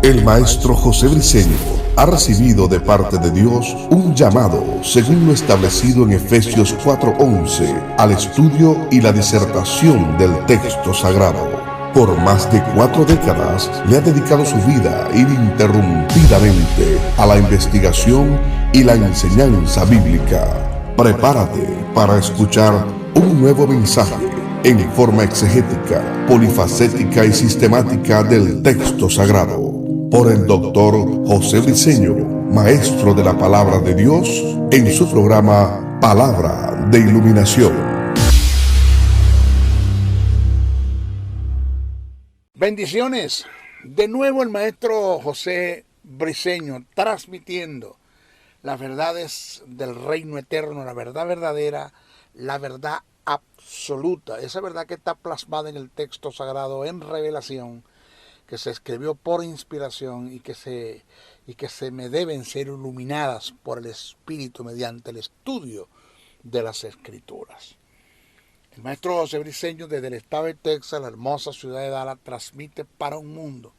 El maestro José Briceño ha recibido de parte de Dios un llamado, según lo establecido en Efesios 4:11, al estudio y la disertación del texto sagrado. Por más de 4 décadas le ha dedicado su vida ininterrumpidamente a la investigación y la enseñanza bíblica. Prepárate para escuchar un nuevo mensaje en forma exegética, polifacética y sistemática del texto sagrado, por el doctor José Briceño, maestro de la palabra de Dios, en su programa Palabra de Iluminación. Bendiciones. De nuevo el maestro José Briceño transmitiendo las verdades del reino eterno, la verdad verdadera, la verdad absoluta, esa verdad que está plasmada en el texto sagrado en revelación, que se escribió por inspiración y que se me deben ser iluminadas por el Espíritu mediante el estudio de las Escrituras. El maestro José Briceño, desde el estado de Texas, la hermosa ciudad de Dallas, transmite para un mundo.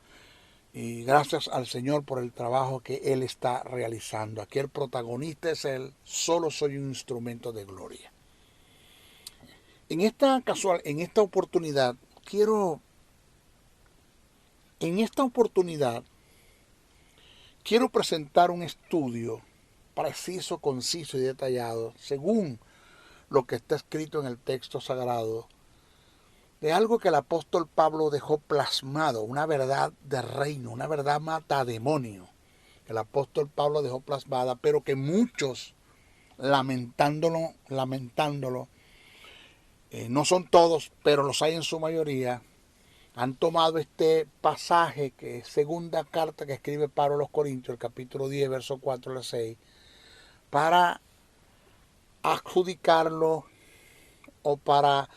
Y gracias al Señor por el trabajo que Él está realizando. Aquí el protagonista es Él, solo soy un instrumento de gloria. En esta oportunidad, quiero presentar un estudio preciso, conciso y detallado, según lo que está escrito en el texto sagrado, de algo que el apóstol Pablo dejó plasmado, una verdad de reino, una verdad matademonio, que el apóstol Pablo dejó plasmada, pero que muchos, lamentándolo, no son todos, pero los hay en su mayoría, han tomado este pasaje, que es segunda carta que escribe Pablo a los Corintios, el capítulo 10, verso 4 al 6, para adjudicarlo o para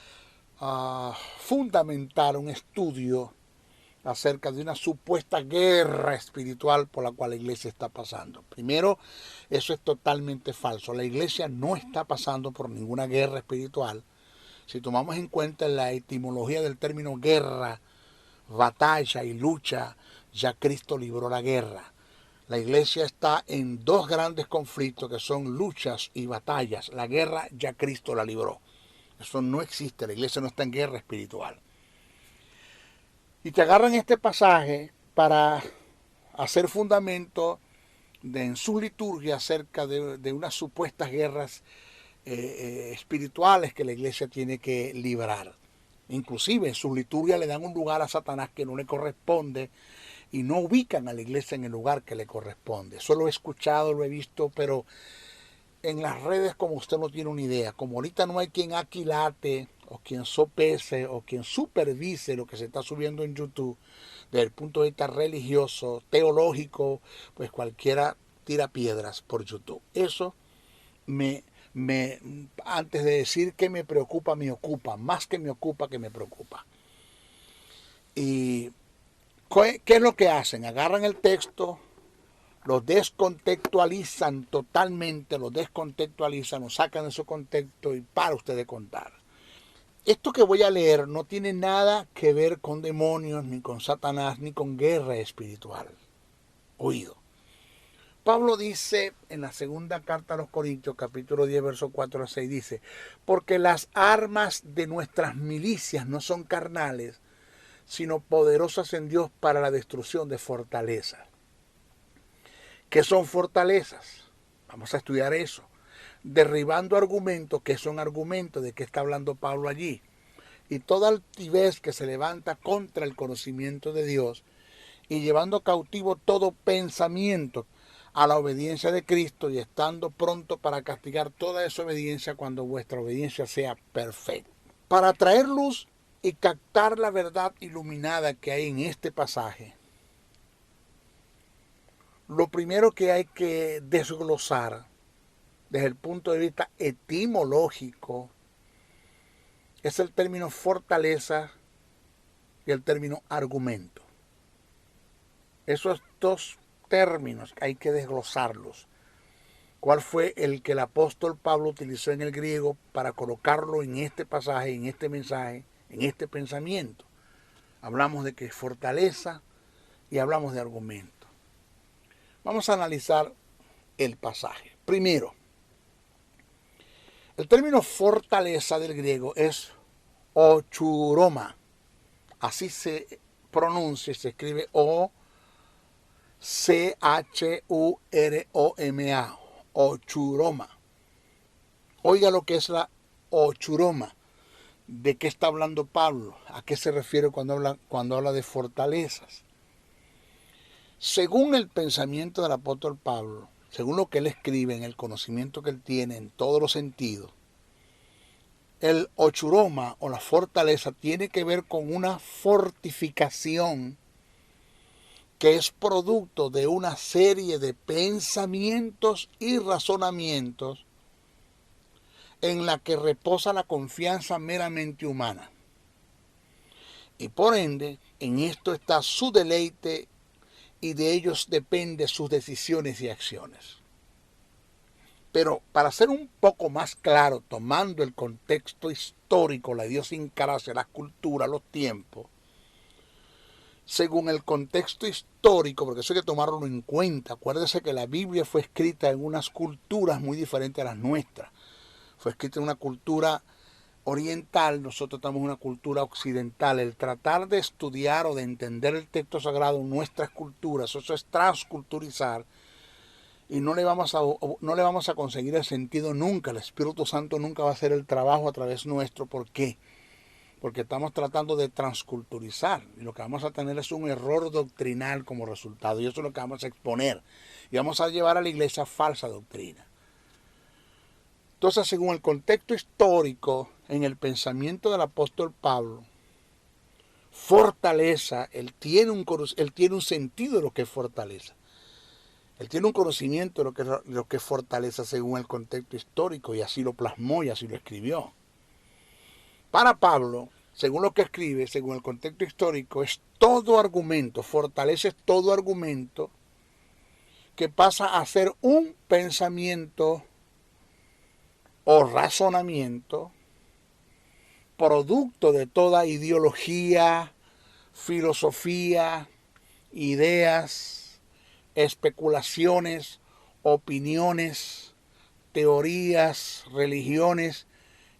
fundamentar un estudio acerca de una supuesta guerra espiritual por la cual la iglesia está pasando. Primero, eso es totalmente falso. La iglesia no está pasando por ninguna guerra espiritual. Si tomamos en cuenta la etimología del término guerra, batalla y lucha, ya Cristo libró la guerra. La iglesia está en dos grandes conflictos que son luchas y batallas. La guerra ya Cristo la libró. Eso no existe, la iglesia no está en guerra espiritual. Y te agarran este pasaje para hacer fundamento en su liturgia acerca de unas supuestas guerras espirituales que la iglesia tiene que librar. Inclusive en su liturgia le dan un lugar a Satanás que no le corresponde y no ubican a la iglesia en el lugar que le corresponde. Eso lo he escuchado, lo he visto, pero en las redes como usted no tiene una idea. Como ahorita no hay quien aquilate o quien sopese o quien supervise lo que se está subiendo en YouTube desde el punto de vista religioso, teológico, pues cualquiera tira piedras por YouTube. Eso antes de decir que me preocupa, me ocupa. Más que me ocupa, que me preocupa. ¿Y qué es lo que hacen? Agarran el texto, lo descontextualizan totalmente, lo sacan de su contexto y para usted de contar. Esto que voy a leer no tiene nada que ver con demonios, ni con Satanás, ni con guerra espiritual. Oído. Pablo dice en la segunda carta a los Corintios, capítulo 10, verso 4 a 6, dice: porque las armas de nuestras milicias no son carnales, sino poderosas en Dios para la destrucción de fortalezas. ¿Qué son fortalezas? Vamos a estudiar eso. Derribando argumentos. ¿Qué son argumentos? ¿De qué está hablando Pablo allí? Y toda altivez que se levanta contra el conocimiento de Dios, y llevando cautivo todo pensamiento a la obediencia de Cristo, y estando pronto para castigar toda desobediencia cuando vuestra obediencia sea perfecta. Para traer luz y captar la verdad iluminada que hay en este pasaje, lo primero que hay que desglosar desde el punto de vista etimológico es el término fortaleza y el término argumento. Esos dos términos hay que desglosarlos. ¿Cuál fue el que el apóstol Pablo utilizó en el griego para colocarlo en este pasaje, en este mensaje, en este pensamiento? Hablamos de que fortaleza y hablamos de argumento. Vamos a analizar el pasaje. Primero, el término fortaleza del griego es ochuroma. Así se pronuncia, se escribe O-C-H-U-R-O-M-A. Ochuroma. Oiga lo que es la ochuroma. ¿De qué está hablando Pablo? ¿A qué se refiere cuando habla de fortalezas? Según el pensamiento del apóstol Pablo, según lo que él escribe, en el conocimiento que él tiene en todos los sentidos, el ochuroma o la fortaleza tiene que ver con una fortificación que es producto de una serie de pensamientos y razonamientos en la que reposa la confianza meramente humana. Y por ende, en esto está su deleite y de ellos depende sus decisiones y acciones. Pero para ser un poco más claro, tomando el contexto histórico, la idiosincrasia, la cultura, los tiempos, según el contexto histórico, porque eso hay que tomarlo en cuenta, acuérdese que la Biblia fue escrita en unas culturas muy diferentes a las nuestras. Fue escrita en una cultura oriental, nosotros estamos en una cultura occidental. El tratar de estudiar o de entender el texto sagrado en nuestras culturas, eso es transculturizar, y no le vamos a conseguir el sentido nunca. El Espíritu Santo nunca va a hacer el trabajo a través nuestro. ¿Por qué? Porque estamos tratando de transculturizar, y lo que vamos a tener es un error doctrinal como resultado, y eso es lo que vamos a exponer, y vamos a llevar a la iglesia falsa doctrina. Entonces, según el contexto histórico, en el pensamiento del apóstol Pablo, fortaleza, él tiene un sentido de lo que es fortaleza. Él tiene un conocimiento de lo que es fortaleza según el contexto histórico, y así lo plasmó y así lo escribió. Para Pablo, según lo que escribe, según el contexto histórico, es todo argumento, fortaleza es todo argumento que pasa a ser un pensamiento o razonamiento producto de toda ideología, filosofía, ideas, especulaciones, opiniones, teorías, religiones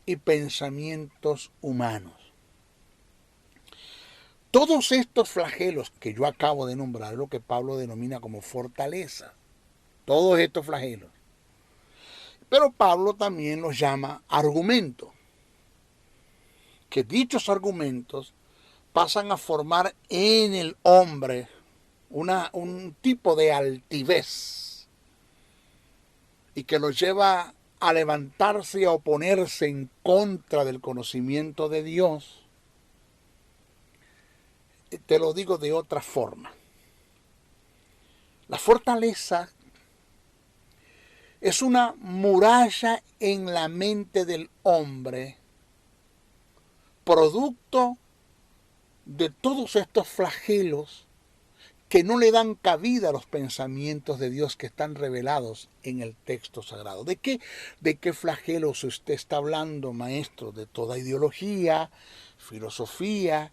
y pensamientos humanos. Todos estos flagelos que yo acabo de nombrar, lo que Pablo denomina como fortaleza, todos estos flagelos. Pero Pablo también los llama argumentos, que dichos argumentos pasan a formar en el hombre un tipo de altivez, y que lo lleva a levantarse y a oponerse en contra del conocimiento de Dios. Te lo digo de otra forma. La fortaleza es una muralla en la mente del hombre, producto de todos estos flagelos que no le dan cabida a los pensamientos de Dios que están revelados en el texto sagrado. ¿De qué flagelos usted está hablando, maestro? De toda ideología, filosofía,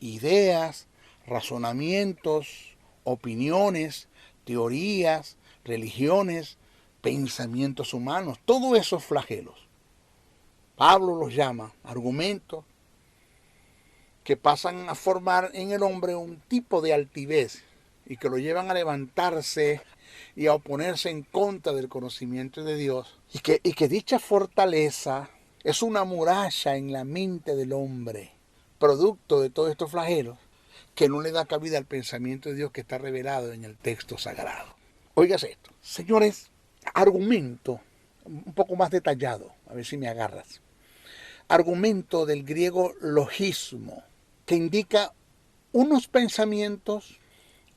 ideas, razonamientos, opiniones, teorías, religiones, pensamientos humanos, todos esos flagelos. Pablo los llama argumentos que pasan a formar en el hombre un tipo de altivez y que lo llevan a levantarse y a oponerse en contra del conocimiento de Dios, y que dicha fortaleza es una muralla en la mente del hombre, producto de todos estos flagelos, que no le da cabida al pensamiento de Dios que está revelado en el texto sagrado. Óigase esto, señores, argumento un poco más detallado, a ver si me agarras. Argumento del griego logismo, que indica unos pensamientos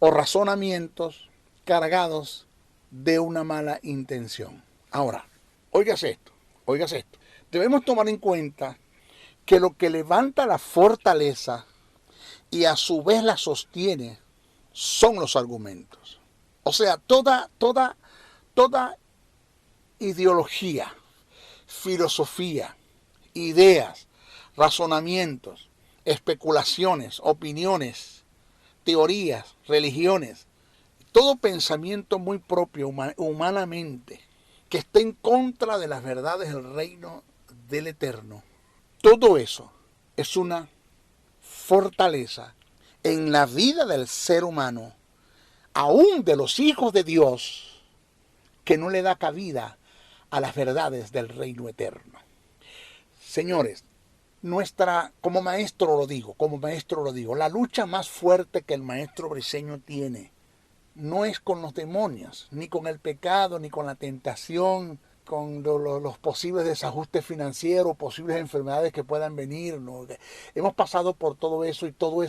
o razonamientos cargados de una mala intención. Ahora, óigase esto. Debemos tomar en cuenta que lo que levanta la fortaleza y a su vez la sostiene son los argumentos. O sea, toda ideología, filosofía, ideas, razonamientos, especulaciones, opiniones, teorías, religiones, todo pensamiento muy propio humanamente que esté en contra de las verdades del reino del Eterno. Todo eso es una fortaleza en la vida del ser humano, aún de los hijos de Dios, que no le da cabida a las verdades del reino eterno. Señores, como maestro lo digo, la lucha más fuerte que el maestro Briceño tiene no es con los demonios, ni con el pecado, ni con la tentación, con los posibles desajustes financieros, posibles enfermedades que puedan venir. ¿No? Hemos pasado por todo eso y todo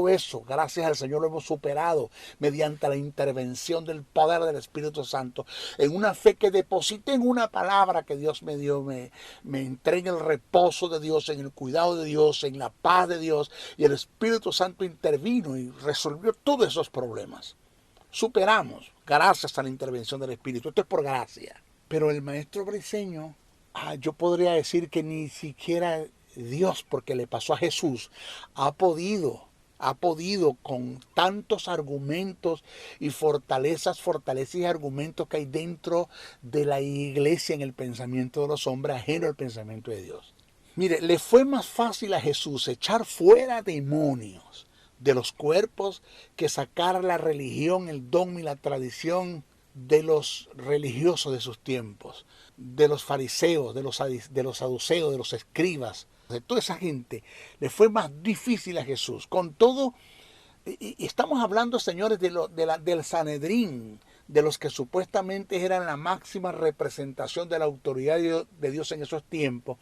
eso, gracias al Señor, lo hemos superado mediante la intervención del poder del Espíritu Santo, en una fe que deposité en una palabra que Dios me dio, me entré en el reposo de Dios, en el cuidado de Dios, en la paz de Dios, y el Espíritu Santo intervino y resolvió todos esos problemas. Superamos gracias a la intervención del Espíritu. Esto es por gracia. Pero el maestro Briceño, yo podría decir que ni siquiera Dios, porque le pasó a Jesús, ha podido con tantos argumentos y fortalezas y argumentos que hay dentro de la iglesia en el pensamiento de los hombres, ajeno al pensamiento de Dios. Mire, le fue más fácil a Jesús echar fuera demonios de los cuerpos que sacar la religión, el dogma y la tradición de los religiosos de sus tiempos, de los fariseos, de los saduceos, de los escribas, de toda esa gente. Le fue más difícil a Jesús. Con todo, y estamos hablando, señores, del Sanedrín, de los que supuestamente eran la máxima representación de la autoridad de Dios en esos tiempos,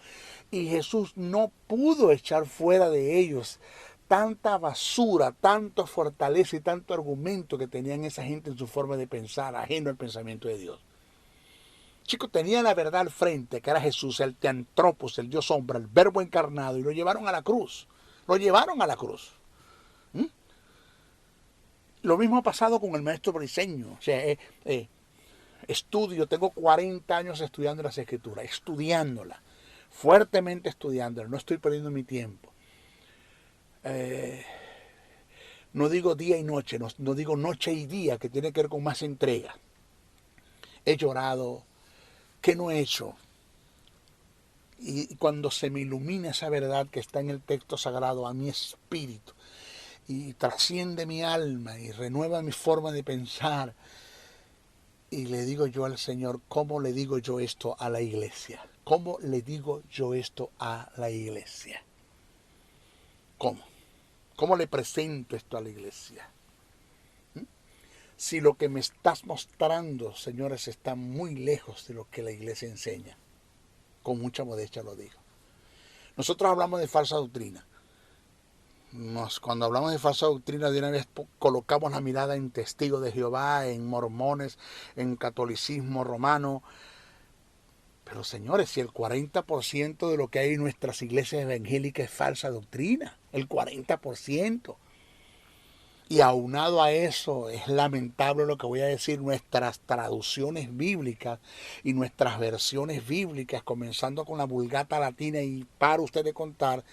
y Jesús no pudo echar fuera de ellos tanta basura, tanto fortaleza y tanto argumento que tenían esa gente en su forma de pensar, ajeno al pensamiento de Dios. Chicos, tenían la verdad al frente, que era Jesús, el Teantropos, el Dios hombre, el Verbo encarnado, y lo llevaron a la cruz. Lo llevaron a la cruz. Lo mismo ha pasado con el maestro Briceño. O sea, tengo 40 años estudiando las Escrituras, estudiándolas, fuertemente estudiándolas, no estoy perdiendo mi tiempo. No digo día y noche, no digo noche y día, que tiene que ver con más entrega. He llorado, ¿qué no he hecho? Y cuando se me ilumina esa verdad que está en el texto sagrado a mi espíritu, y trasciende mi alma y renueva mi forma de pensar, y le digo yo al Señor, ¿cómo le digo yo esto a la iglesia? ¿Cómo le digo yo esto a la iglesia? ¿Cómo? ¿Cómo le presento esto a la iglesia? Si lo que me estás mostrando, señores, está muy lejos de lo que la iglesia enseña. Con mucha modestia lo digo. Nosotros hablamos de falsa doctrina. Cuando hablamos de falsa doctrina, de una vez colocamos la mirada en testigos de Jehová, en mormones, en catolicismo romano. Pero señores, si el 40% de lo que hay en nuestras iglesias evangélicas es falsa doctrina, el 40%. Y aunado a eso, es lamentable lo que voy a decir, nuestras traducciones bíblicas y nuestras versiones bíblicas, comenzando con la Vulgata Latina, y para usted de contar,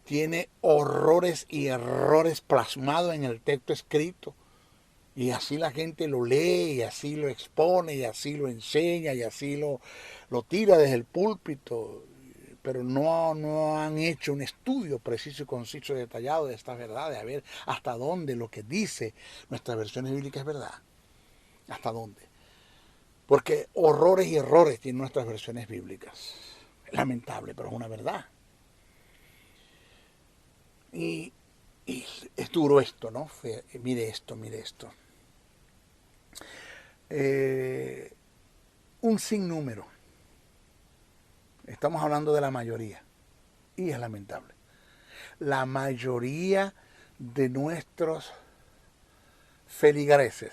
tiene horrores y errores plasmados en el texto escrito. Y así la gente lo lee, y así lo expone, y así lo enseña, y así lo tira desde el púlpito. Pero no han hecho un estudio preciso y conciso y detallado de estas verdades, a ver hasta dónde lo que dice nuestras versiones bíblicas es verdad. ¿Hasta dónde? Porque horrores y errores tienen nuestras versiones bíblicas. Es lamentable, pero es una verdad. Y es duro esto, ¿no? Mire esto. Un sinnúmero. Estamos hablando de la mayoría. Y es lamentable. La mayoría de nuestros feligreses,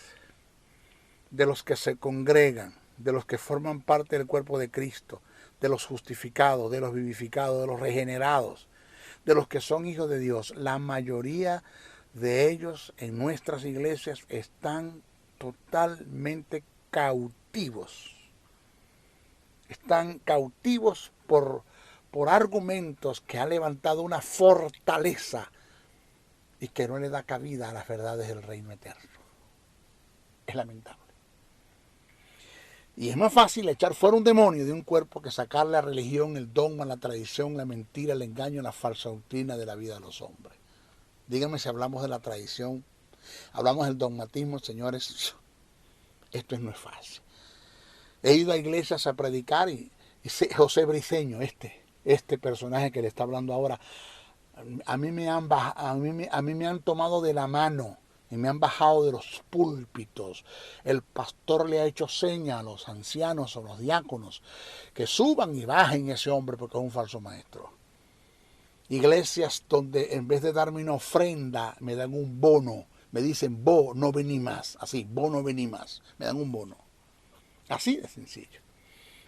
de los que se congregan, de los que forman parte del cuerpo de Cristo, de los justificados, de los vivificados, de los regenerados, de los que son hijos de Dios, la mayoría de ellos en nuestras iglesias están totalmente cautivos. Están cautivos por argumentos que ha levantado una fortaleza y que no le da cabida a las verdades del reino eterno. Es lamentable. Y es más fácil echar fuera un demonio de un cuerpo que sacar la religión, el dogma, la tradición, la mentira, el engaño, la falsa doctrina de la vida de los hombres. Díganme si hablamos de la tradición, hablamos del dogmatismo, señores, esto no es fácil. He ido a iglesias a predicar y José Briceño, este personaje que le está hablando ahora, a mí me han tomado de la mano y me han bajado de los púlpitos. El pastor le ha hecho seña a los ancianos o los diáconos que suban y bajen ese hombre porque es un falso maestro. Iglesias donde en vez de darme una ofrenda me dan un bono, me dicen vos no vení más, así, vos no vení más, me dan un bono. Así de sencillo.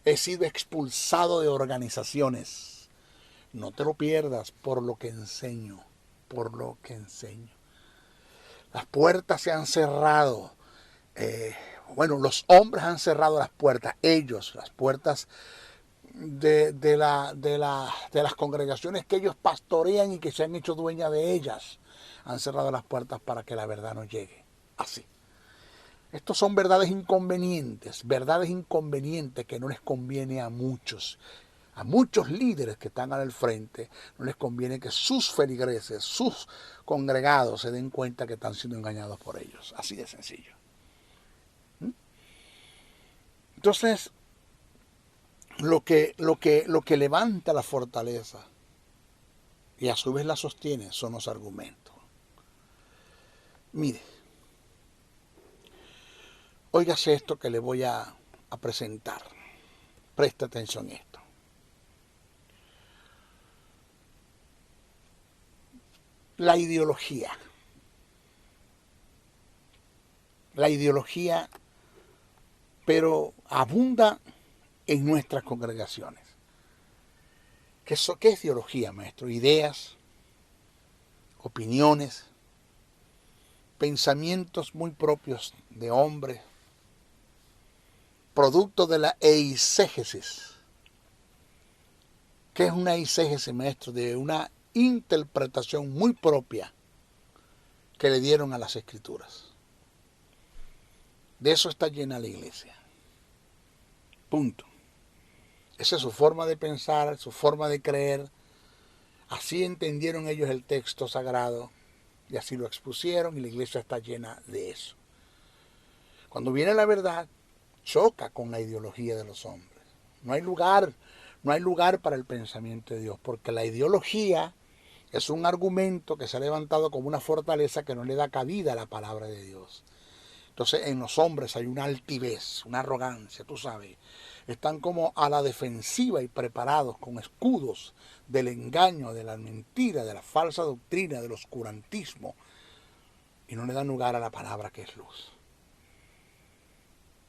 He sido expulsado de organizaciones. No te lo pierdas por lo que enseño, por lo que enseño. Las puertas se han cerrado. Los hombres han cerrado las puertas, ellos, las puertas de las congregaciones que ellos pastorean y que se han hecho dueñas de ellas. Han cerrado las puertas para que la verdad no llegue. Así. Estos son verdades inconvenientes que no les conviene a muchos líderes que están al frente, no les conviene que sus feligreses, sus congregados se den cuenta que están siendo engañados por ellos. Así de sencillo. Entonces, lo que levanta la fortaleza y a su vez la sostiene son los argumentos. Mire, óigase esto que le voy a presentar. Preste atención a esto. La ideología. Pero abunda en nuestras congregaciones. ¿Qué es ideología, maestro? Ideas, opiniones, pensamientos muy propios de hombres, producto de la eisegesis. ¿Qué es una eisegesis, maestro? De una interpretación muy propia que le dieron a las escrituras. De eso está llena la iglesia. Punto. Esa es su forma de pensar, su forma de creer. Así entendieron ellos el texto sagrado y así lo expusieron y la iglesia está llena de eso. Cuando viene la verdad, choca con la ideología de los hombres. No hay lugar para el pensamiento de Dios, porque la ideología es un argumento que se ha levantado como una fortaleza que no le da cabida a la palabra de Dios. Entonces en los hombres hay una altivez, una arrogancia, tú sabes. Están como a la defensiva y preparados con escudos del engaño, de la mentira, de la falsa doctrina, del oscurantismo. Y no le dan lugar a la palabra que es luz.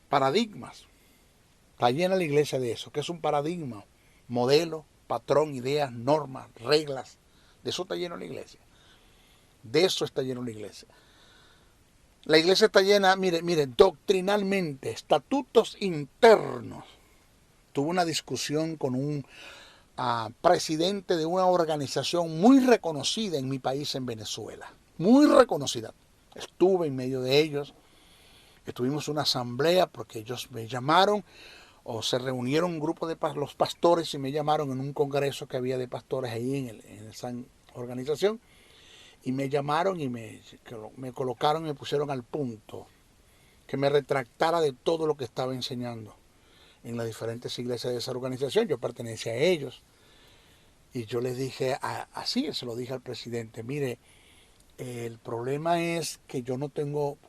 Paradigmas. Está llena la iglesia de eso. ¿Qué es un paradigma? Modelo, patrón, ideas, normas, reglas. De eso está llena la iglesia. De eso está llena la iglesia. La iglesia está llena, mire, doctrinalmente, estatutos internos. Tuve una discusión con un presidente de una organización muy reconocida en mi país, en Venezuela. Muy reconocida. Estuve en medio de ellos. Tuvimos una asamblea porque ellos me llamaron, o se reunieron un grupo de los pastores y me llamaron en un congreso que había de pastores ahí en esa organización. Y me llamaron y me colocaron y me pusieron al punto que me retractara de todo lo que estaba enseñando en las diferentes iglesias de esa organización. Yo pertenecía a ellos. Y yo les dije, así se lo dije al presidente, mire, el problema es que yo no tengo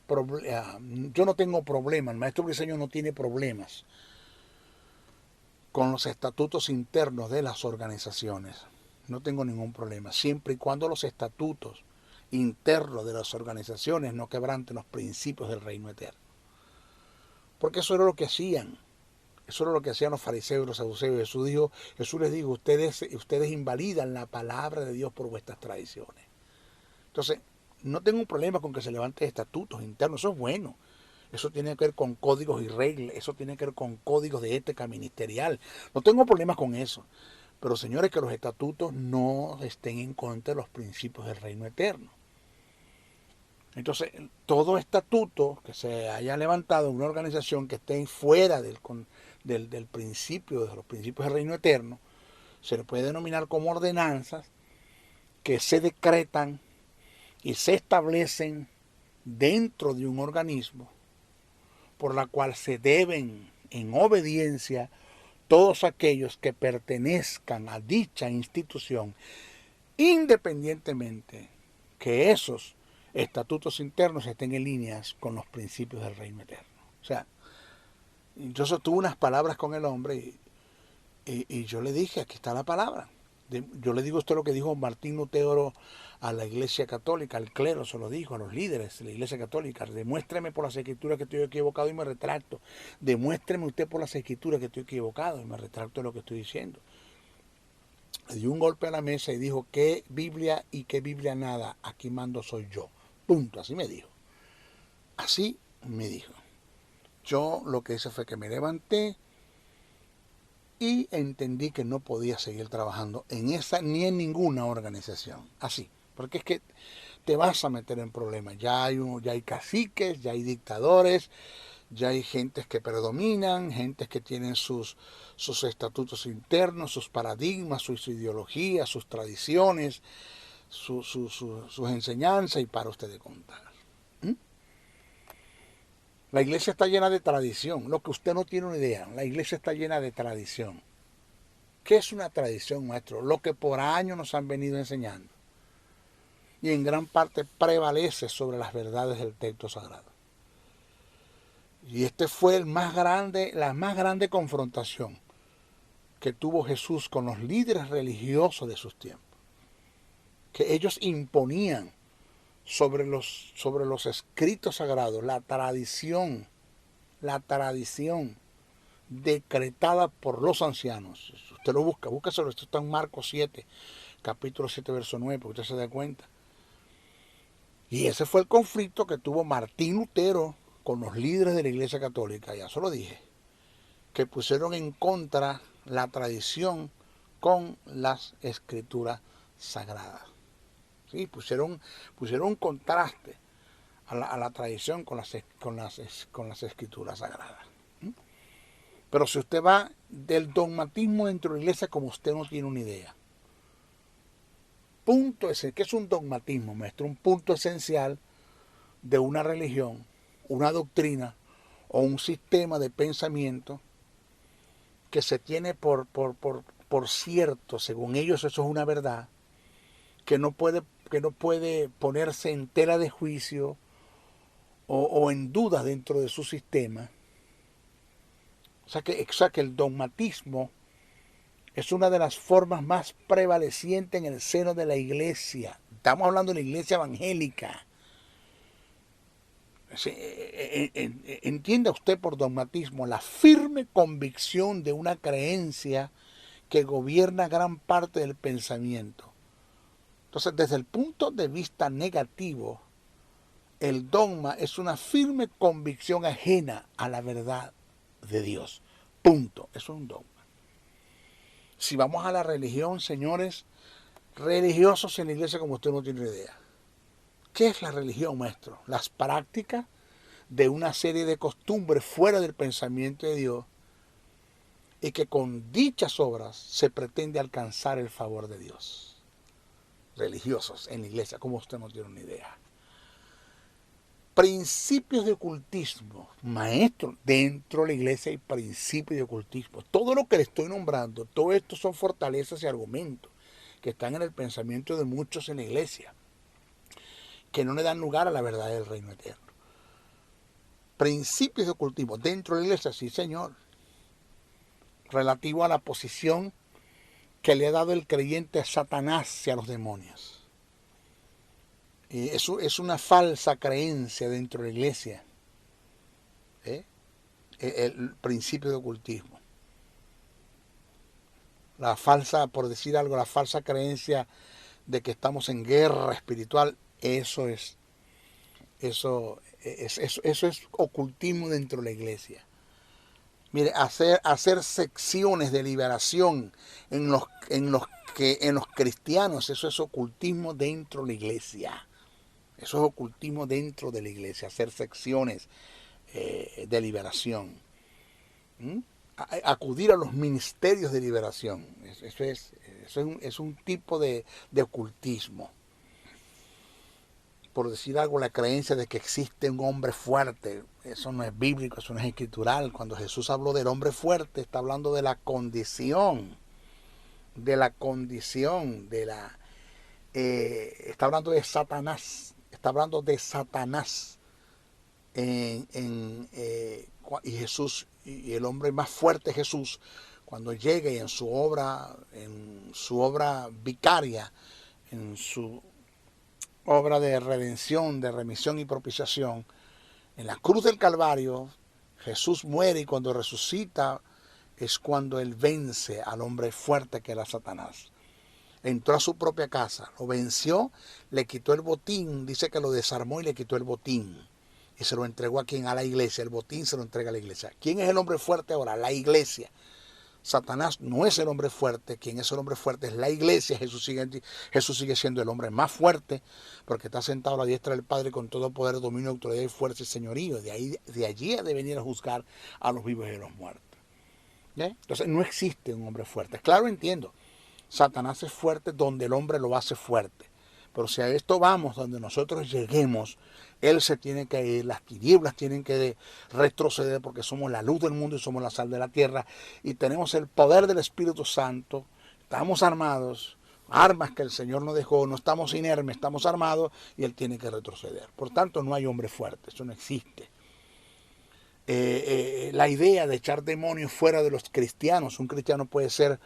problemas, el maestro Briceño no tiene problemas con los estatutos internos de las organizaciones. No tengo ningún problema, siempre y cuando los estatutos internos de las organizaciones no quebranten los principios del reino eterno. Porque eso era lo que hacían. Eso era lo que hacían los fariseos y los saduceos. Jesús les dijo, ustedes invalidan la palabra de Dios por vuestras tradiciones. Entonces, no tengo un problema con que se levanten estatutos internos, eso es bueno. Eso tiene que ver con códigos y reglas, eso tiene que ver con códigos de ética ministerial. No tengo problemas con eso. Pero señores, que los estatutos no estén en contra de los principios del reino eterno. Entonces, todo estatuto que se haya levantado en una organización que esté fuera del principio, de los principios del reino eterno, se le puede denominar como ordenanzas que se decretan y se establecen dentro de un organismo por la cual se deben, en obediencia, todos aquellos que pertenezcan a dicha institución, independientemente que esos estatutos internos estén en líneas con los principios del reino eterno. O sea, yo sostuve unas palabras con el hombre y yo le dije, aquí está la palabra. Yo le digo esto lo que dijo Martín Lutero a la Iglesia Católica, al clero se lo dijo, a los líderes de la Iglesia Católica: demuéstreme por las Escrituras que estoy equivocado y me retracto. Demuéstreme usted por las Escrituras que estoy equivocado y me retracto de lo que estoy diciendo. Le dio un golpe a la mesa y dijo: ¿qué Biblia y qué Biblia nada? Aquí mando soy yo. Punto. Así me dijo. Así me dijo. Yo lo que hice fue que me levanté y entendí que no podía seguir trabajando en esa ni en ninguna organización. Así. Porque es que te vas a meter en problemas. Ya hay caciques, ya hay dictadores, ya hay gentes que predominan, gentes que tienen sus estatutos internos, sus paradigmas, sus ideologías, sus tradiciones, sus enseñanzas, y para usted de contar. La iglesia está llena de tradición, lo que usted no tiene una idea. La iglesia está llena de tradición. ¿Qué es una tradición, maestro? Lo que por años nos han venido enseñando. Y en gran parte prevalece sobre las verdades del texto sagrado. Y este fue la más grande confrontación que tuvo Jesús con los líderes religiosos de sus tiempos. Que ellos imponían sobre los escritos sagrados la tradición decretada por los ancianos. Si usted lo búsquelo, esto está en Marcos 7, capítulo 7, verso 9, porque usted se da cuenta. Y ese fue el conflicto que tuvo Martín Lutero con los líderes de la Iglesia Católica, ya se lo dije, que pusieron en contra la tradición con las escrituras sagradas. ¿Sí? Pusieron un contraste a la tradición con las escrituras sagradas. Pero si usted va del dogmatismo dentro de la iglesia, como usted no tiene una idea. Punto ese, ¿qué es un dogmatismo, maestro? Un punto esencial de una religión, una doctrina o un sistema de pensamiento que se tiene por cierto, según ellos eso es una verdad, que no puede ponerse en tela de juicio o en duda dentro de su sistema. O sea que el dogmatismo es una de las formas más prevalecientes en el seno de la iglesia. Estamos hablando de la iglesia evangélica. Entienda usted por dogmatismo la firme convicción de una creencia que gobierna gran parte del pensamiento. Entonces, desde el punto de vista negativo, el dogma es una firme convicción ajena a la verdad de Dios. Punto. Eso es un dogma. Si vamos a la religión, señores, religiosos en la iglesia como usted no tiene idea. ¿Qué es la religión, maestro? Las prácticas de una serie de costumbres fuera del pensamiento de Dios y que con dichas obras se pretende alcanzar el favor de Dios. Religiosos en la iglesia, como usted no tiene una idea. Principios de ocultismo, maestro, dentro de la iglesia hay principios de ocultismo. Todo lo que le estoy nombrando, todo esto son fortalezas y argumentos que están en el pensamiento de muchos en la iglesia, que no le dan lugar a la verdad del reino eterno. Principios de ocultismo dentro de la iglesia, sí señor, relativo a la posición que le ha dado el creyente a Satanás y a los demonios. Eso es una falsa creencia dentro de la iglesia. El principio de ocultismo. La falsa, por decir algo, la falsa creencia de que estamos en guerra espiritual, eso es ocultismo dentro de la iglesia. Mire, hacer secciones de liberación en los cristianos, eso es ocultismo dentro de la iglesia. Eso es ocultismo dentro de la iglesia, hacer secciones de liberación. ¿Mm? Acudir a los ministerios de liberación. Es un tipo de ocultismo. Por decir algo, la creencia de que existe un hombre fuerte, eso no es bíblico, eso no es escritural. Cuando Jesús habló del hombre fuerte, está hablando de la condición, está hablando de Satanás, y Jesús, y el hombre más fuerte, Jesús, cuando llegue en su obra vicaria, en su obra de redención, de remisión y propiciación, en la cruz del Calvario, Jesús muere, y cuando resucita es cuando él vence al hombre fuerte que era Satanás. Entró a su propia casa, lo venció, le quitó el botín, dice que lo desarmó y le quitó el botín. Y se lo entregó a quien, a la iglesia. El botín se lo entrega a la iglesia. ¿Quién es el hombre fuerte ahora? La iglesia. Satanás no es el hombre fuerte. Quien es el hombre fuerte es la iglesia. Jesús sigue siendo el hombre más fuerte, porque está sentado a la diestra del Padre con todo poder, dominio, autoridad y fuerza y señorío. De allí ha de venir a juzgar a los vivos y a los muertos. ¿Sí? Entonces no existe un hombre fuerte. Claro, entiendo. Satanás es fuerte donde el hombre lo hace fuerte. Pero si a esto vamos, donde nosotros lleguemos, él se tiene que ir, las tinieblas tienen que retroceder, porque somos la luz del mundo y somos la sal de la tierra, y tenemos el poder del Espíritu Santo, estamos armados, armas que el Señor nos dejó, no estamos inermes, estamos armados, y él tiene que retroceder. Por tanto, no hay hombre fuerte, eso no existe. La idea de echar demonios fuera de los cristianos, un cristiano puede ser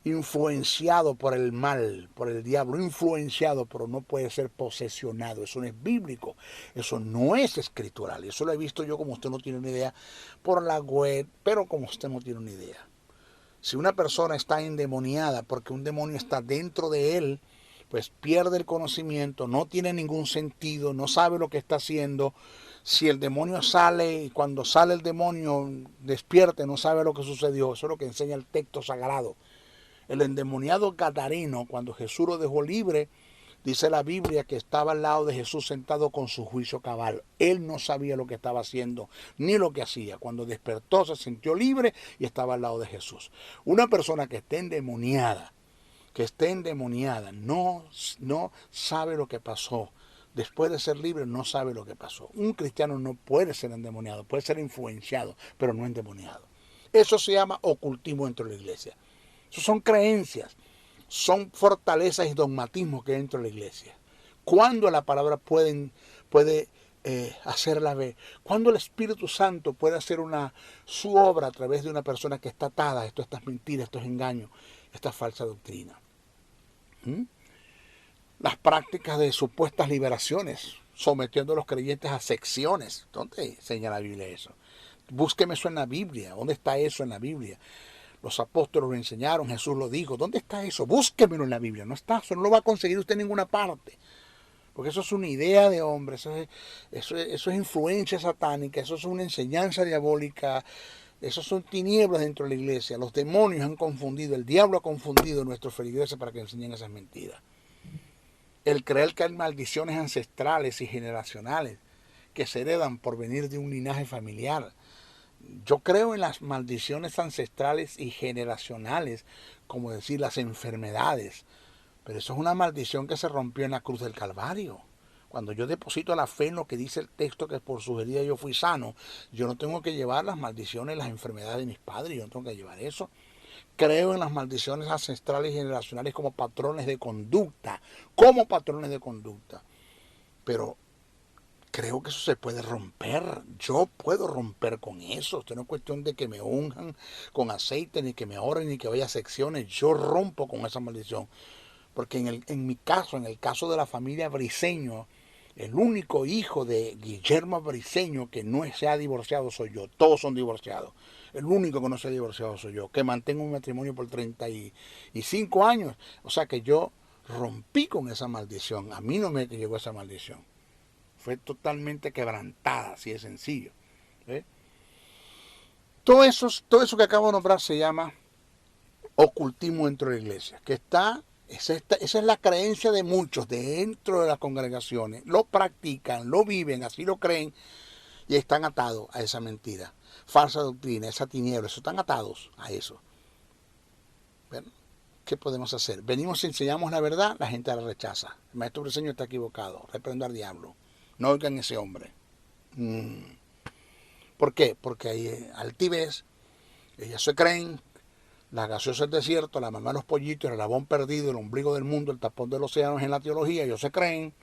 influenciado por el mal, por el diablo, influenciado, pero no puede ser posesionado. Eso no es bíblico, eso no es escritural. Eso lo he visto yo, como usted no tiene una idea, por la web, pero como usted no tiene una idea. Si una persona está endemoniada porque un demonio está dentro de él, pues pierde el conocimiento, no tiene ningún sentido, no sabe lo que está haciendo. Si el demonio sale, y cuando sale el demonio despierte, no sabe lo que sucedió. Eso es lo que enseña el texto sagrado. El endemoniado gadareno, cuando Jesús lo dejó libre, dice la Biblia que estaba al lado de Jesús sentado con su juicio cabal. Él no sabía lo que estaba haciendo ni lo que hacía. Cuando despertó se sintió libre y estaba al lado de Jesús. Una persona que esté endemoniada, no sabe lo que pasó. Después de ser libre no sabe lo que pasó. Un cristiano no puede ser endemoniado, puede ser influenciado, pero no endemoniado. Eso se llama ocultismo dentro de la iglesia. Eso son creencias, son fortalezas y dogmatismos que hay dentro de la iglesia. ¿Cuándo la palabra puede hacerla ver? ¿Cuándo el Espíritu Santo puede hacer su obra a través de una persona que está atada a estas mentiras, estos engaños, esta falsa doctrina? Las prácticas de supuestas liberaciones, sometiendo a los creyentes a secciones. ¿Dónde señala la Biblia eso? Búsqueme eso en la Biblia. ¿Dónde está eso en la Biblia? Los apóstoles lo enseñaron, Jesús lo dijo. ¿Dónde está eso? Búsquemelo en la Biblia. No está, eso no lo va a conseguir usted en ninguna parte. Porque eso es una idea de hombre, eso es influencia satánica, eso es una enseñanza diabólica, eso son tinieblas dentro de la iglesia. Los demonios han confundido, el diablo ha confundido a nuestros feligreses para que enseñen esas mentiras. El creer que hay maldiciones ancestrales y generacionales que se heredan por venir de un linaje familiar. Yo creo en las maldiciones ancestrales y generacionales, como decir las enfermedades, pero eso es una maldición que se rompió en la cruz del Calvario. Cuando yo deposito la fe en lo que dice el texto, que por su herida yo fui sano, yo no tengo que llevar las maldiciones, las enfermedades de mis padres, yo no tengo que llevar eso. Creo en las maldiciones ancestrales y generacionales como patrones de conducta, pero creo que eso se puede romper. Yo puedo romper con eso. Esto no es cuestión de que me unjan con aceite, ni que me oren, ni que vaya a secciones. Yo rompo con esa maldición. Porque en mi caso, en el caso de la familia Briceño, el único hijo de Guillermo Briceño que no se ha divorciado soy yo. Todos son divorciados. El único que no se ha divorciado soy yo, que mantengo un matrimonio por 35 años. O sea que yo rompí con esa maldición. A mí no me llegó esa maldición. Fue totalmente quebrantada, así de sencillo. Todo eso que acabo de nombrar se llama ocultismo dentro de la iglesia, que esa es la creencia de muchos dentro de las congregaciones. Lo practican, lo viven, así lo creen y están atados a esa mentira, falsa doctrina, esa tiniebla, están atados a eso. Bueno, ¿qué podemos hacer? Venimos y enseñamos la verdad, la gente la rechaza. El maestro Briceño está equivocado, reprendo al diablo. No oigan a ese hombre. ¿Por qué? Porque hay altivez, ellas se creen, las gaseosas del desierto, la mamá de los pollitos, el labón perdido, el ombligo del mundo, el tapón de los océanos en la teología, ellos se creen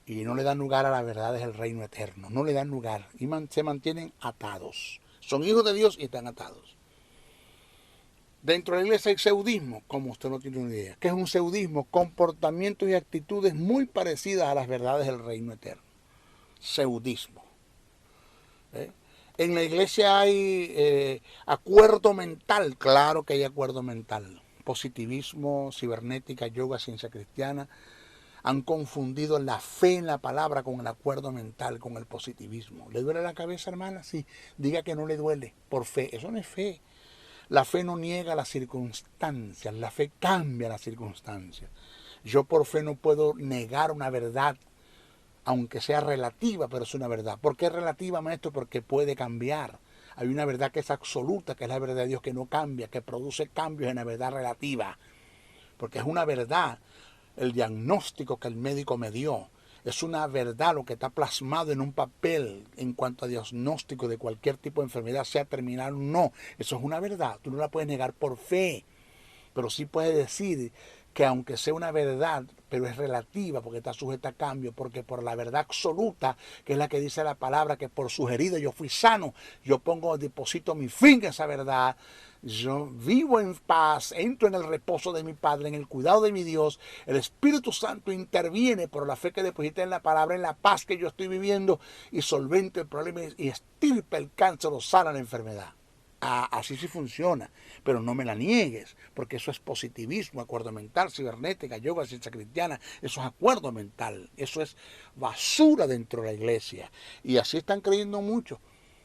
y no le dan lugar a las verdades del reino eterno, no le dan lugar y se mantienen atados. Son hijos de Dios y están atados. Dentro de la iglesia hay seudismo, como usted no tiene una idea. ¿Qué es un seudismo? Comportamientos y actitudes muy parecidas a las verdades del reino eterno. Seudismo. En la iglesia hay acuerdo mental, claro que hay acuerdo mental. Positivismo, cibernética, yoga, ciencia cristiana, han confundido la fe en la palabra con el acuerdo mental, con el positivismo. ¿Le duele la cabeza, hermana? Sí, diga que no le duele, por fe. Eso no es fe. La fe no niega las circunstancias, la fe cambia las circunstancias. Yo por fe no puedo negar una verdad, aunque sea relativa, pero es una verdad. ¿Por qué es relativa, maestro? Porque puede cambiar. Hay una verdad que es absoluta, que es la verdad de Dios, que no cambia, que produce cambios en la verdad relativa. Porque es una verdad el diagnóstico que el médico me dio. Es una verdad lo que está plasmado en un papel en cuanto a diagnóstico de cualquier tipo de enfermedad, sea terminal o no. Eso es una verdad. Tú no la puedes negar por fe. Pero sí puedes decir que aunque sea una verdad, pero es relativa porque está sujeta a cambio, porque por la verdad absoluta, que es la que dice la palabra, que por sus heridas yo fui sano, yo deposito mi fin en esa verdad, yo vivo en paz, entro en el reposo de mi Padre, en el cuidado de mi Dios, el Espíritu Santo interviene por la fe que deposité en la palabra, en la paz que yo estoy viviendo y solvento el problema y estirpa el cáncer o sana la enfermedad. Así sí funciona, pero no me la niegues, porque eso es positivismo, acuerdo mental, cibernética, yoga, ciencia cristiana, eso es acuerdo mental, eso es basura dentro de la iglesia, y así están creyendo muchos.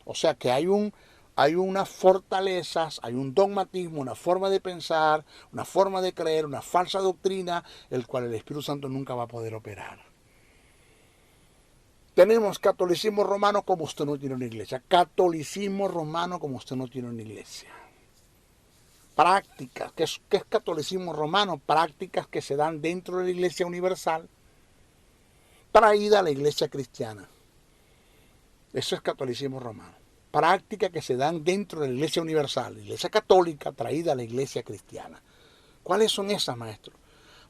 O sea que hay unas fortalezas, hay un dogmatismo, una forma de pensar, una forma de creer, una falsa doctrina, el cual el Espíritu Santo nunca va a poder operar. Tenemos catolicismo romano como usted no tiene una iglesia. Catolicismo romano como usted no tiene una iglesia. Prácticas. ¿Qué es catolicismo romano? Prácticas que se dan dentro de la iglesia universal, traída a la iglesia cristiana. Eso es catolicismo romano. Prácticas que se dan dentro de la iglesia universal, la iglesia católica, traída a la iglesia cristiana. ¿Cuáles son esas, maestro?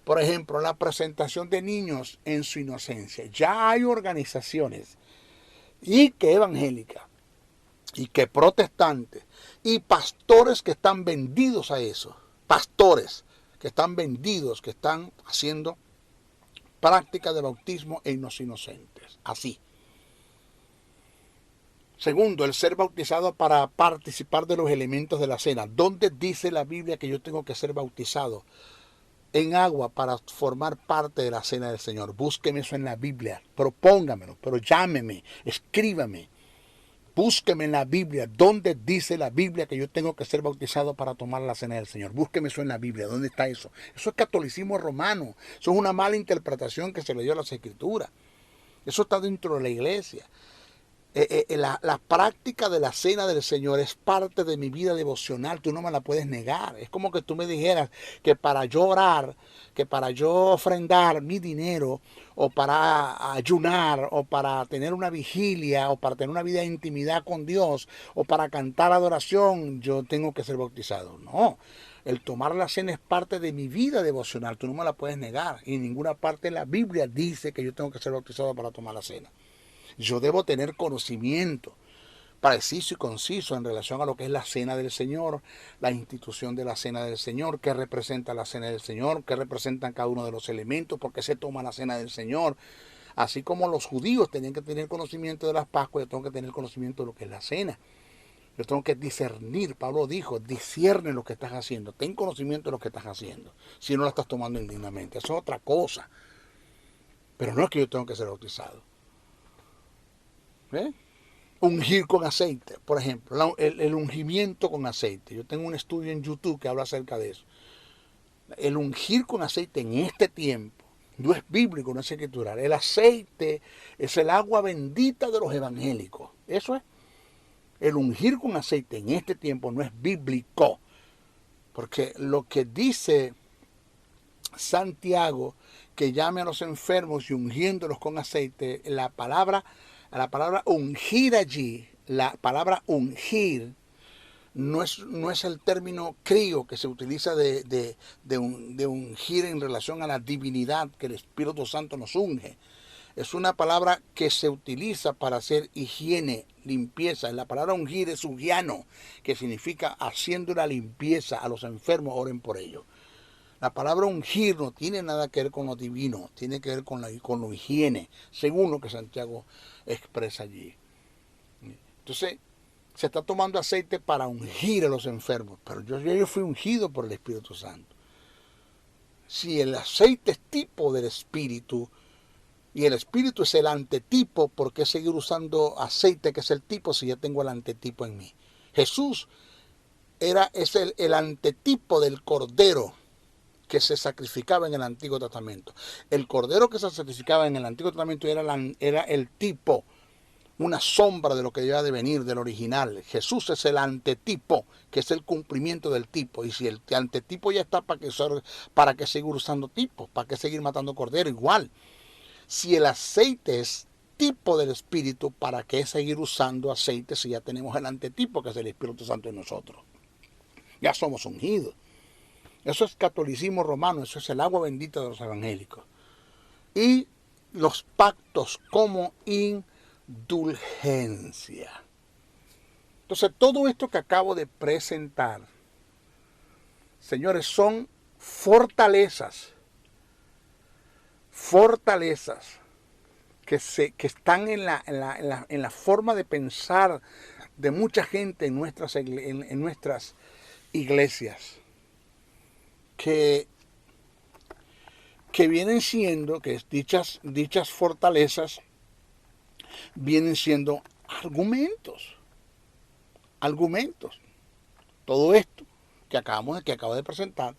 Por ejemplo, la presentación de niños en su inocencia. Ya hay organizaciones, y que evangélicas, y que protestantes, y pastores que están vendidos a eso. Pastores que están vendidos, que están haciendo prácticas de bautismo en los inocentes. Así. Segundo, el ser bautizado para participar de los elementos de la cena. ¿Dónde dice la Biblia que yo tengo que ser bautizado en agua para formar parte de la cena del Señor? Búsqueme eso en la Biblia, propóngamelo, pero llámeme, escríbame, búsqueme en la Biblia, ¿dónde dice la Biblia que yo tengo que ser bautizado para tomar la cena del Señor? Búsqueme eso en la Biblia, ¿dónde está eso? Eso es catolicismo romano, eso es una mala interpretación que se le dio a las Escrituras, eso está dentro de la iglesia. La práctica de la cena del Señor es parte de mi vida devocional, tú no me la puedes negar. Es como que tú me dijeras que para yo orar, que para yo ofrendar mi dinero, o para ayunar, o para tener una vigilia, o para tener una vida de intimidad con Dios, o para cantar adoración, yo tengo que ser bautizado. No, el tomar la cena es parte de mi vida devocional, tú no me la puedes negar. Y en ninguna parte de la Biblia dice que yo tengo que ser bautizado para tomar la cena. Yo debo tener conocimiento preciso y conciso en relación a lo que es la cena del Señor, la institución de la cena del Señor, qué representa la cena del Señor, qué representan cada uno de los elementos, por qué se toma la cena del Señor. Así como los judíos tenían que tener conocimiento de las Pascuas, yo tengo que tener conocimiento de lo que es la cena. Yo tengo que discernir. Pablo dijo, discierne lo que estás haciendo, ten conocimiento de lo que estás haciendo, si no la estás tomando indignamente. Eso es otra cosa. Pero no es que yo tengo que ser bautizado. ungir con aceite, por ejemplo, el ungimiento con aceite. Yo tengo un estudio en YouTube que habla acerca de eso. El ungir con aceite en este tiempo no es bíblico, no es escritural. El aceite es el agua bendita de los evangélicos. Eso es. El ungir con aceite en este tiempo no es bíblico. Porque lo que dice Santiago, que llame a los enfermos y ungiéndolos con aceite, la palabra ungir allí, la palabra ungir, no es el término crío que se utiliza de ungir en relación a la divinidad que el Espíritu Santo nos unge. Es una palabra que se utiliza para hacer higiene, limpieza. La palabra ungir es ungiano, que significa haciendo la limpieza a los enfermos, oren por ellos. La palabra ungir no tiene nada que ver con lo divino, tiene que ver con lo higiene, según lo que Santiago expresa allí. Entonces, se está tomando aceite para ungir a los enfermos, pero yo fui ungido por el Espíritu Santo. Si el aceite es tipo del Espíritu, y el Espíritu es el antetipo, ¿por qué seguir usando aceite que es el tipo si ya tengo el antetipo en mí? Jesús es el antetipo del Cordero que se sacrificaba en el Antiguo Testamento. El Cordero que se sacrificaba en el Antiguo Testamento era el tipo, una sombra de lo que debía de venir, del original. Jesús es el antetipo, que es el cumplimiento del tipo. Y si el antetipo ya está, ¿para qué seguir usando tipos? ¿Para qué seguir matando cordero? Igual. Si el aceite es tipo del Espíritu, ¿para qué seguir usando aceite si ya tenemos el antetipo, que es el Espíritu Santo en nosotros? Ya somos ungidos. Eso es catolicismo romano, eso es el agua bendita de los evangélicos. Y los pactos como indulgencia. Entonces, todo esto que acabo de presentar, señores, son fortalezas que están en la forma de pensar de mucha gente en nuestras iglesias, que vienen siendo, que dichas fortalezas vienen siendo argumentos. Todo esto que acabo de presentar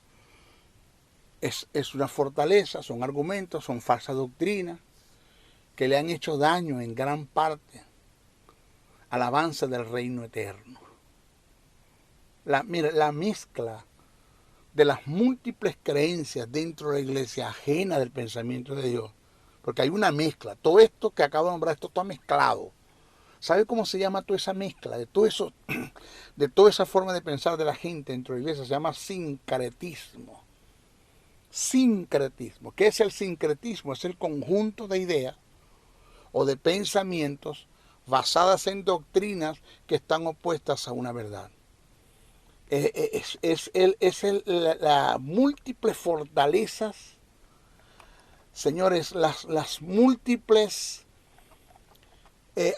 es una fortaleza, son argumentos, son falsas doctrinas que le han hecho daño en gran parte al avance del reino eterno. La mezcla de las múltiples creencias dentro de la iglesia ajena del pensamiento de Dios, porque hay una mezcla. Todo esto que acabo de nombrar, esto está mezclado. ¿Sabe cómo se llama toda esa mezcla? De todo eso, de toda esa forma de pensar de la gente dentro de la iglesia, se llama sincretismo. Sincretismo. ¿Qué es el sincretismo? Es el conjunto de ideas o de pensamientos basadas en doctrinas que están opuestas a una verdad. Las múltiples fortalezas, señores, las múltiples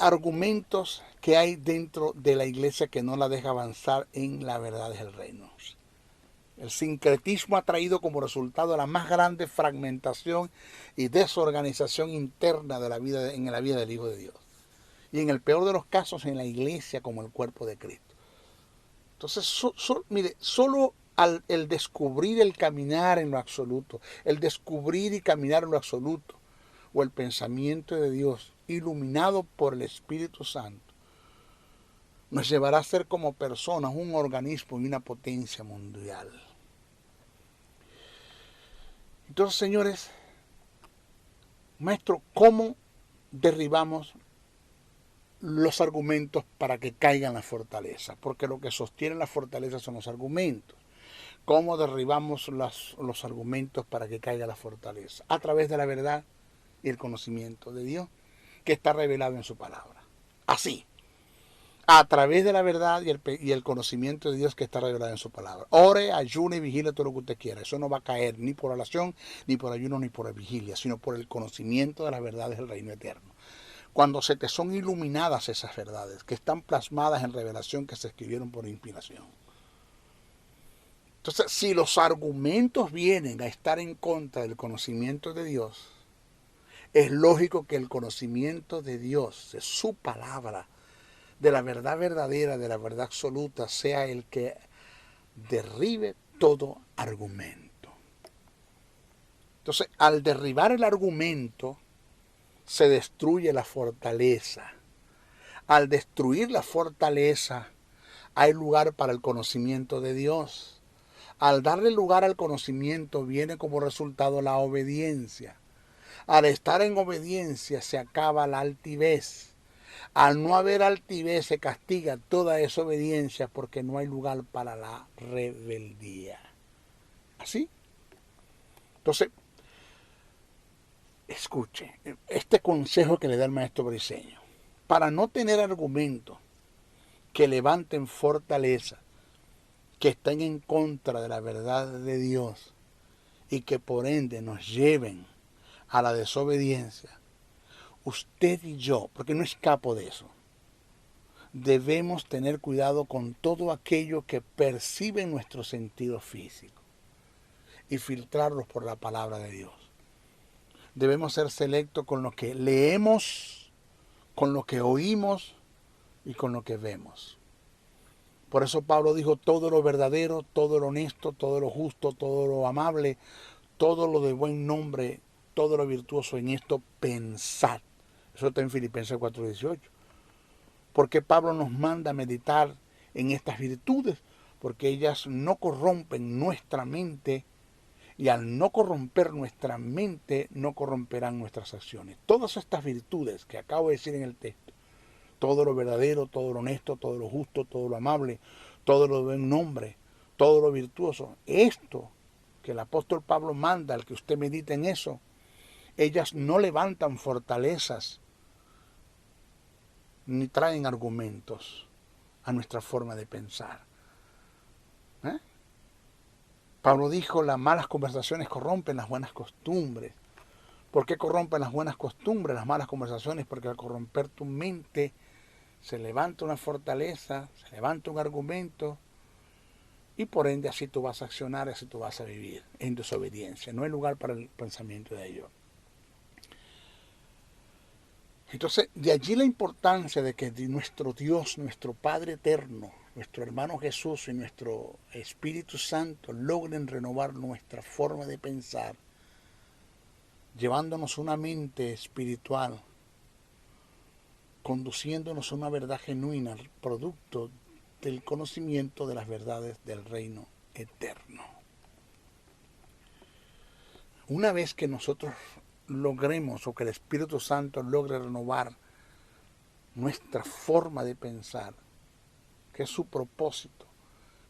argumentos que hay dentro de la iglesia que no la deja avanzar en la verdad del reino. El sincretismo ha traído como resultado la más grande fragmentación y desorganización interna de la vida en la vida del Hijo de Dios. Y en el peor de los casos en la iglesia como el cuerpo de Cristo. Entonces, mire, solo el descubrir el caminar en lo absoluto, el descubrir y caminar en lo absoluto, o el pensamiento de Dios iluminado por el Espíritu Santo, nos llevará a ser como personas un organismo y una potencia mundial. Entonces, señores, maestro, ¿cómo derribamos los argumentos para que caigan las fortalezas? Porque lo que sostiene la fortaleza son los argumentos. ¿Cómo derribamos los argumentos para que caiga la fortaleza? A través de la verdad y el conocimiento de Dios que está revelado en su palabra. Así. A través de la verdad y el conocimiento de Dios que está revelado en su palabra. Ore, ayune y vigile todo lo que usted quiera. Eso no va a caer ni por oración, ni por ayuno, ni por vigilia, sino por el conocimiento de las verdades del reino eterno. Cuando se te son iluminadas esas verdades, que están plasmadas en revelación, que se escribieron por inspiración. Entonces, si los argumentos vienen a estar en contra del conocimiento de Dios, es lógico que el conocimiento de Dios, de su palabra, de la verdad verdadera, de la verdad absoluta, sea el que derribe todo argumento. Entonces, al derribar el argumento, se destruye la fortaleza. Al destruir la fortaleza, hay lugar para el conocimiento de Dios. Al darle lugar al conocimiento, viene como resultado la obediencia. Al estar en obediencia, se acaba la altivez. Al no haber altivez, se castiga toda desobediencia porque no hay lugar para la rebeldía. ¿Así? Entonces, escuche, este consejo que le da el maestro Briceño. Para no tener argumentos que levanten fortaleza, que estén en contra de la verdad de Dios y que por ende nos lleven a la desobediencia, usted y yo, porque no escapo de eso, debemos tener cuidado con todo aquello que percibe nuestro sentido físico y filtrarlos por la palabra de Dios. Debemos ser selectos con lo que leemos, con lo que oímos y con lo que vemos. Por eso Pablo dijo: todo lo verdadero, todo lo honesto, todo lo justo, todo lo amable, todo lo de buen nombre, todo lo virtuoso, en esto pensad. Eso está en Filipenses 4:18. ¿Por qué Pablo nos manda a meditar en estas virtudes? Porque ellas no corrompen nuestra mente, y al no corromper nuestra mente, no corromperán nuestras acciones. Todas estas virtudes que acabo de decir en el texto, todo lo verdadero, todo lo honesto, todo lo justo, todo lo amable, todo lo de buen nombre, todo lo virtuoso, esto que el apóstol Pablo manda al que usted medite en eso, ellas no levantan fortalezas ni traen argumentos a nuestra forma de pensar. Pablo dijo: las malas conversaciones corrompen las buenas costumbres. ¿Por qué corrompen las buenas costumbres, las malas conversaciones? Porque al corromper tu mente se levanta una fortaleza, se levanta un argumento, y por ende así tú vas a accionar, así tú vas a vivir en desobediencia. No hay lugar para el pensamiento de ello. Entonces, de allí la importancia de que nuestro Dios, nuestro Padre eterno, nuestro hermano Jesús y nuestro Espíritu Santo logren renovar nuestra forma de pensar, llevándonos una mente espiritual, conduciéndonos a una verdad genuina, producto del conocimiento de las verdades del reino eterno. Una vez que nosotros logremos, o que el Espíritu Santo logre renovar nuestra forma de pensar, que es su propósito,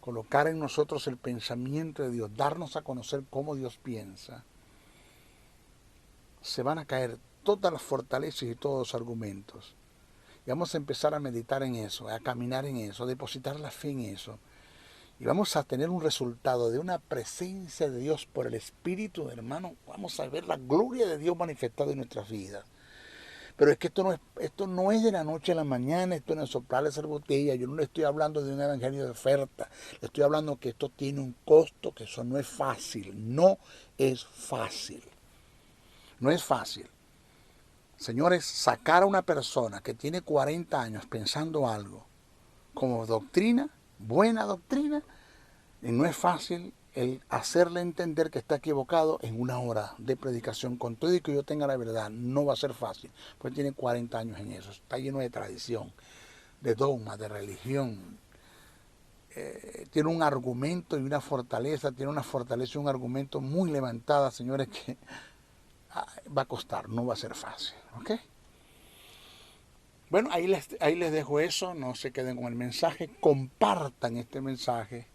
colocar en nosotros el pensamiento de Dios, darnos a conocer cómo Dios piensa, se van a caer todas las fortalezas y todos los argumentos. Y vamos a empezar a meditar en eso, a caminar en eso, a depositar la fe en eso. Y vamos a tener un resultado de una presencia de Dios por el Espíritu, hermano. Vamos a ver la gloria de Dios manifestada en nuestras vidas. Pero es que esto no es de la noche a la mañana, esto no es soplarle esa botella. Yo no le estoy hablando de un evangelio de oferta. Le estoy hablando que esto tiene un costo, que eso no es fácil. No es fácil. No es fácil. Señores, sacar a una persona que tiene 40 años pensando algo como doctrina, buena doctrina, y no es fácil el hacerle entender que está equivocado en una hora de predicación. Con todo y que yo tenga la verdad, no va a ser fácil, pues tiene 40 años en eso, está lleno de tradición, de dogma, de religión. Tiene un argumento y una fortaleza, tiene una fortaleza y un argumento muy levantada, señores, que va a costar, no va a ser fácil, ¿ok? Bueno, ahí les dejo eso, no se queden con el mensaje, compartan este mensaje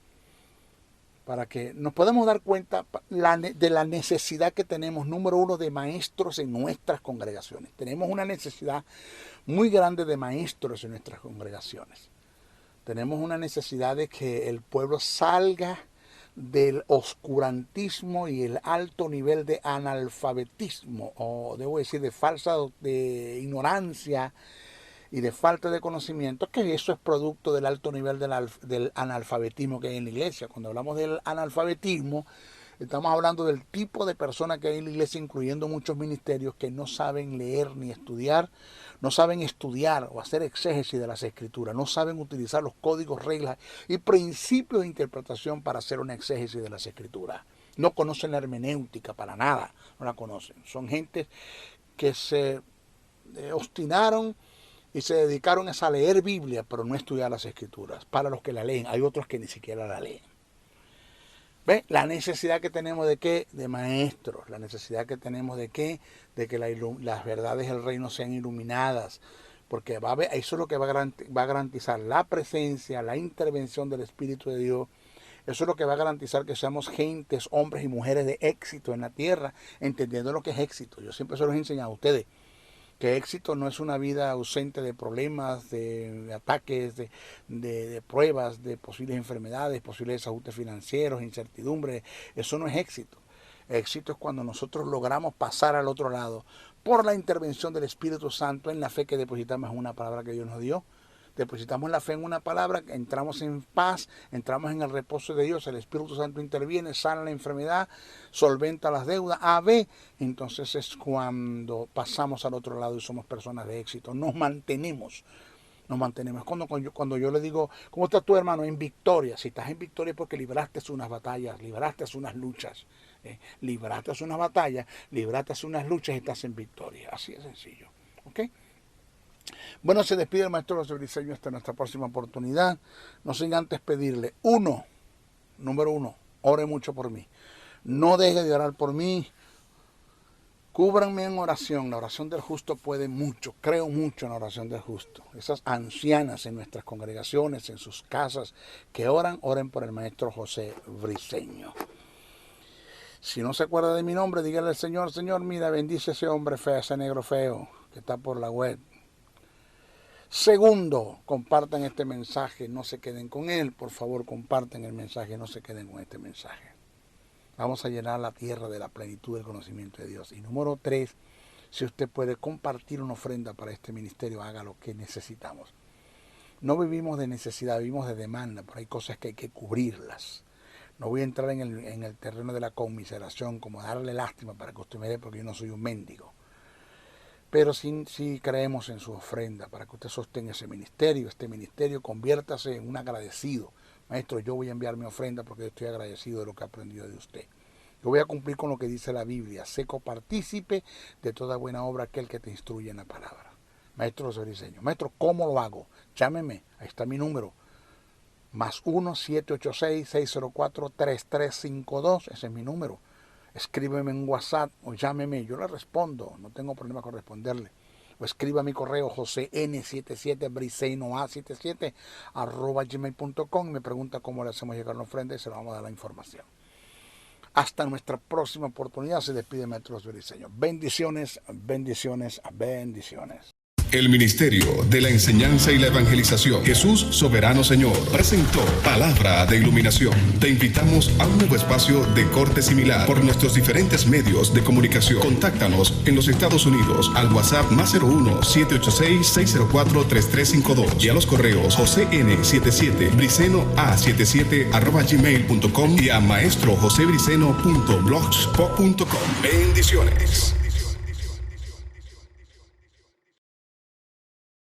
para que nos podamos dar cuenta de la necesidad que tenemos, número uno, de maestros en nuestras congregaciones. Tenemos una necesidad muy grande de maestros en nuestras congregaciones. Tenemos una necesidad de que el pueblo salga del oscurantismo y el alto nivel de analfabetismo, o debo decir de ignorancia y de falta de conocimiento, que eso es producto del alto nivel del analfabetismo que hay en la iglesia. Cuando hablamos del analfabetismo, Estamos hablando del tipo de personas que hay en la iglesia, incluyendo muchos ministerios, que no saben leer ni estudiar, no saben estudiar o hacer exégesis de las escrituras, no saben utilizar los códigos, reglas y principios de interpretación para hacer una exégesis de las escrituras. No conocen la hermenéutica para nada, no la conocen. Son gente que se obstinaron y se dedicaron a leer Biblia, pero no estudiar las escrituras. Para los que la leen, hay otros que ni siquiera la leen. ¿Ves? La necesidad que tenemos de qué? De maestros. La necesidad que tenemos de qué? De que las verdades del reino sean iluminadas. Porque eso es lo que va a garantizar la presencia, la intervención del Espíritu de Dios. Eso es lo que va a garantizar que seamos gentes, hombres y mujeres de éxito en la tierra, entendiendo lo que es éxito. Yo siempre se los he enseñado a ustedes que éxito no es una vida ausente de problemas, de ataques, de pruebas, de posibles enfermedades, posibles desajustes financieros, incertidumbres. Eso no es éxito. Éxito es cuando nosotros logramos pasar al otro lado por la intervención del Espíritu Santo en la fe que depositamos en una palabra que Dios nos dio. Depositamos la fe en una palabra, entramos en paz, entramos en el reposo de Dios, el Espíritu Santo interviene, sana la enfermedad, solventa las deudas, entonces es cuando pasamos al otro lado y somos personas de éxito, nos mantenemos. Cuando yo le digo, ¿cómo estás tú, hermano? En victoria. Si estás en victoria es porque libraste unas batallas, libraste unas luchas, libraste unas batallas, libraste unas luchas y estás en victoria. Así de sencillo, ¿ok? Bueno, se despide el maestro José Briceño hasta nuestra próxima oportunidad. No sin antes pedirle, número uno, ore mucho por mí. No deje de orar por mí. Cúbranme en oración. La oración del justo puede mucho. Creo mucho en la oración del justo. Esas ancianas en nuestras congregaciones, en sus casas, que oren por el maestro José Briceño. Si no se acuerda de mi nombre, dígale al Señor, Señor, mira, bendice ese hombre feo, ese negro feo que está por la web. Segundo, compartan este mensaje, no se queden con él. Por favor, compartan el mensaje, no se queden con este mensaje. Vamos a llenar la tierra de la plenitud del conocimiento de Dios. Y número 3, si usted puede compartir una ofrenda para este ministerio, haga lo que necesitamos. No vivimos de necesidad, vivimos de demanda, pero hay cosas que hay que cubrirlas. No voy a entrar en el terreno de la conmiseración, como darle lástima para que usted me dé, porque yo no soy un mendigo. Pero sí creemos en su ofrenda para que usted sostenga ese ministerio. Este ministerio, conviértase en un agradecido. Maestro, yo voy a enviar mi ofrenda porque estoy agradecido de lo que he aprendido de usted. Yo voy a cumplir con lo que dice la Biblia. Sé copartícipe de toda buena obra aquel que te instruye en la palabra. Maestro José Briceño. Maestro, ¿cómo lo hago? Llámeme. Ahí está mi número. +1 786 604 3352. Ese es mi número. Escríbeme en WhatsApp o llámeme, yo le respondo, no tengo problema con responderle. O escriba a mi correo josn77briceinoa77 @gmail.com y me pregunta cómo le hacemos llegar la ofrenda y se le vamos a dar la información. Hasta nuestra próxima oportunidad, se despide Maestro José Briceño. Bendiciones, bendiciones, bendiciones. El Ministerio de la Enseñanza y la Evangelización, Jesús Soberano Señor, presentó Palabra de Iluminación. Te invitamos a un nuevo espacio de corte similar por nuestros diferentes medios de comunicación. Contáctanos en los Estados Unidos al WhatsApp +01 786 604 3352 y a los correos josn77bricenoa77 @gmail.com y a maestrojosebriceno.blogspot.com. Bendiciones.